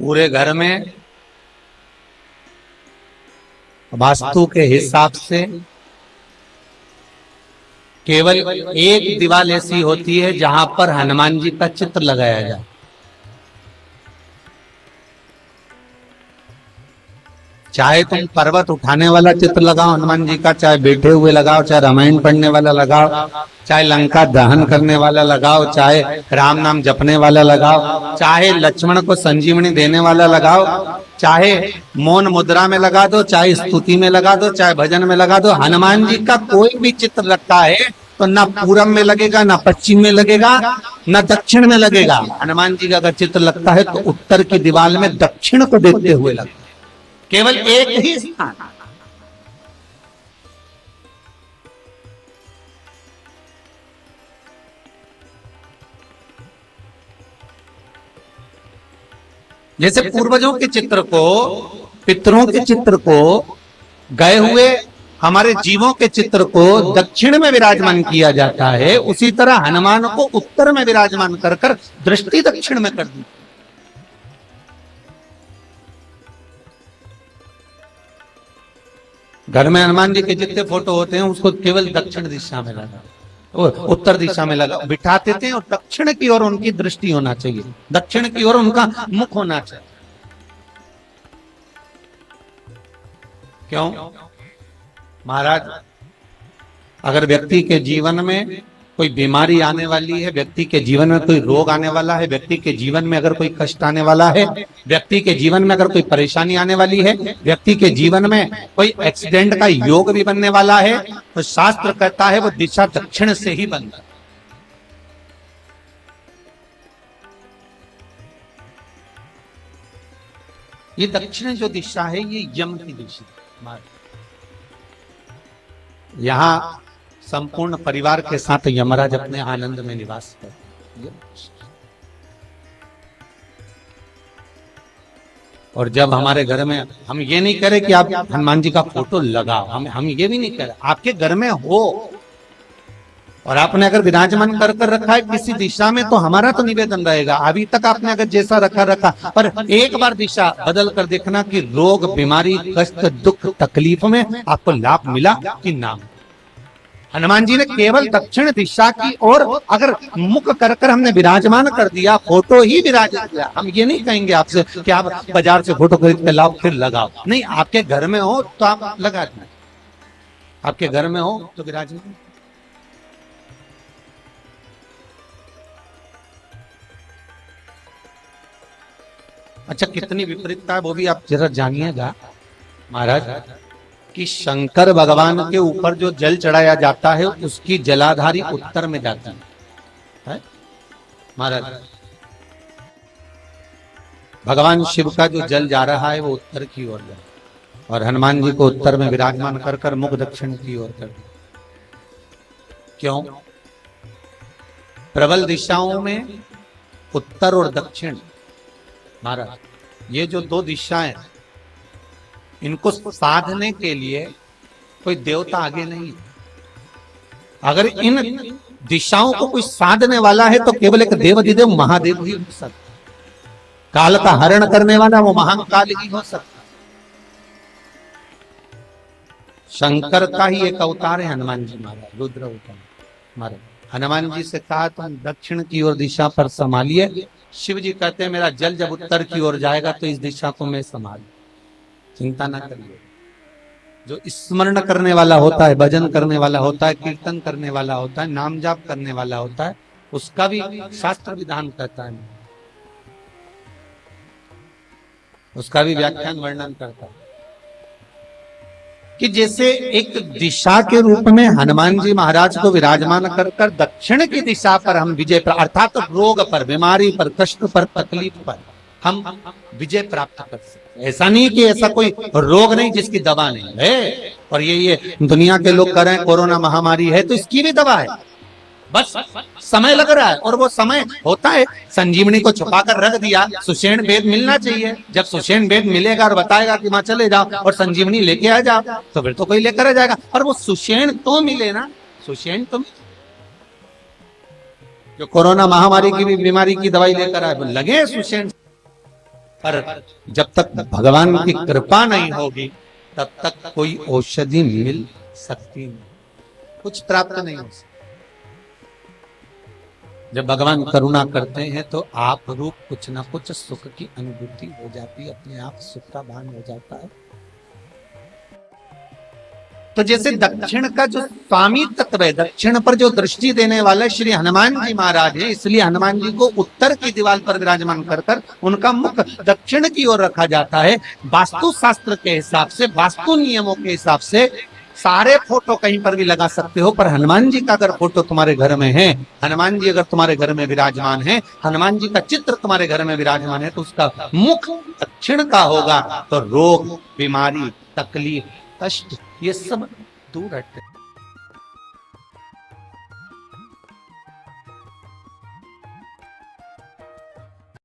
पूरे घर में वास्तु के हिसाब से केवल एक दीवार ऐसी होती है जहां पर हनुमान जी का चित्र लगाया जाए। चाहे तुम पर्वत उठाने वाला चित्र लगाओ हनुमान जी का, चाहे बैठे हुए लगाओ, चाहे रामायण पढ़ने वाला लगाओ, चाहे लंका दहन करने वाला लगाओ, चाहे राम नाम जपने वाला लगाओ, चाहे लक्ष्मण को संजीवनी देने वाला लगाओ, चाहे मौन मुद्रा में लगा दो, चाहे स्तुति में लगा दो, चाहे भजन में लगा दो। हनुमान जी का कोई भी चित्र लगता है तो ना पूरब में लगेगा, ना पश्चिम में लगेगा, ना दक्षिण में लगेगा। हनुमान जी का अगर चित्र लगता है तो उत्तर की दीवार में दक्षिण को देखते हुए लगता है, केवल एक ही स्थान। जैसे पूर्वजों के चित्र को, पितरों के चित्र को, गए हुए हमारे जीवों के चित्र को दक्षिण में विराजमान किया जाता है, उसी तरह हनुमान को उत्तर में विराजमान कर कर दृष्टि दक्षिण में कर दी। घर में हनुमान जी के जितने फोटो होते हैं उसको केवल दक्षिण दिशा में लगा, उत्तर दिशा में लगा बिठाते थे, और दक्षिण की ओर उनकी दृष्टि होना चाहिए, दक्षिण की ओर उनका मुख होना चाहिए। क्यों महाराज? अगर व्यक्ति के जीवन में कोई बीमारी आने वाली है, व्यक्ति के जीवन में कोई रोग आने वाला है, व्यक्ति के जीवन में अगर कोई कष्ट आने वाला है, व्यक्ति के जीवन में अगर कोई परेशानी आने वाली है, व्यक्ति के जीवन में कोई एक्सीडेंट का योग भी बनने वाला है, तो शास्त्र कहता है वो दिशा दक्षिण से ही बनता है। ये दक्षिण जो दिशा है ये यम की दिशा। यहां संपूर्ण परिवार के साथ यमराज अपने आनंद में निवास करते हैं। और जब हमारे घर में, हम ये नहीं करें कि आप हनुमान जी का फोटो लगाओ, हम ये भी नहीं करें, आपके घर में हो और आपने अगर विराजमान कर कर रखा है किसी दिशा में, तो हमारा तो निवेदन रहेगा, अभी तक आपने अगर जैसा रखा, पर एक बार दिशा बदल कर देखना कि रोग, बीमारी, कष्ट, दुख, तकलीफ में आपको लाभ मिला कि ना। हनुमान जी ने केवल दक्षिण दिशा की ओर अगर मुख कर कर हमने विराजमान कर दिया, फोटो ही विराजित किया। हम ये नहीं कहेंगे आपसे कि आप बाजार से फोटो खरीद के लाओ फिर लगाओ, नहीं, आपके घर में हो तो आप लगा दें, आपके घर में हो तो विराजमान। अच्छा, कितनी विपरीतता है वो भी आप जरा जानिएगा महाराज, कि शंकर भगवान के ऊपर जो जल चढ़ाया जाता है उसकी जलाधारी उत्तर में जाती है महाराज। भगवान शिव का जो जल जा रहा है वो उत्तर की ओर जा, और हनुमान जी को उत्तर में विराजमान कर कर मुख दक्षिण की ओर कर दिया। क्यों? प्रबल दिशाओं में उत्तर और दक्षिण महाराज, ये जो दो दिशाएं, इनको साधने के लिए कोई देवता आगे नहीं है। अगर इन दिशाओं को कोई साधने वाला है तो केवल एक देवाधिदेव महादेव ही हो सकता, काल का हरण करने वाला वो महाकाल ही हो सकता। शंकर का ही एक अवतार है हनुमान जी महाराज, रुद्र अवतार महाराज। हनुमान जी से कहा तुम दक्षिण की ओर दिशा पर संभालिए, शिव जी कहते हैं मेरा जल जब उत्तर की ओर जाएगा तो इस दिशा को मैं संभाल, चिंता ना करिए। जो स्मरण करने वाला होता है, भजन करने वाला होता है, कीर्तन करने वाला होता है, नाम जाप करने वाला होता है, उसका भी शास्त्र विधान कहता है, उसका भी व्याख्यान वर्णन करता है कि जैसे एक दिशा के रूप में हनुमान जी महाराज को विराजमान कर कर दक्षिण की दिशा पर हम विजय पर, अर्थात रोग पर, बीमारी पर, कष्ट पर, तकलीफ पर हम विजय प्राप्त कर सकते। ऐसा नहीं कि ऐसा कोई रोग नहीं जिसकी दवा नहीं है, और ये दुनिया के लोग कह रहे हैं कोरोना महामारी है तो इसकी भी दवा है, बस समय लग रहा है, और वो समय होता है। संजीवनी को छुपा कर रख दिया, सुषेण वेद मिलना चाहिए, जब सुषेण वेद मिलेगा और बताएगा कि वहां चले जाओ और संजीवनी लेके आ जाओ, तो फिर तो कोई लेकर आ जाएगा। और वो सुषेण तो मिले ना, सुषेण तो मिले, जो कोरोना महामारी की भी बीमारी की दवाई लेकर आए लगे सुषेण। पर जब तक भगवान की कृपा नहीं होगी तब तक कोई औषधि मिल सकती नहीं, कुछ प्राप्त नहीं हो सकता। जब भगवान करुणा करते हैं तो आप रूप कुछ ना कुछ सुख की अनुभूति हो जाती है, अपने आप सुख का भान हो जाता है। तो जैसे दक्षिण का जो स्वामी तत्व है, दक्षिण पर जो दृष्टि देने वाला श्री हनुमान जी महाराज है, इसलिए हनुमान जी को उत्तर की दीवार पर विराजमान कर कर उनका मुख दक्षिण की ओर रखा जाता है। वास्तु शास्त्र के हिसाब से, वास्तु नियमों के हिसाब से सारे फोटो कहीं पर भी लगा सकते हो, पर हनुमान जी का अगर फोटो तुम्हारे घर में है, हनुमान जी अगर तुम्हारे घर में विराजमान है, हनुमान जी का चित्र तुम्हारे घर में विराजमान है, तो उसका मुख दक्षिण का होगा, तो रोग, बीमारी, तकलीफ, कष्ट ये सब दूर हटते।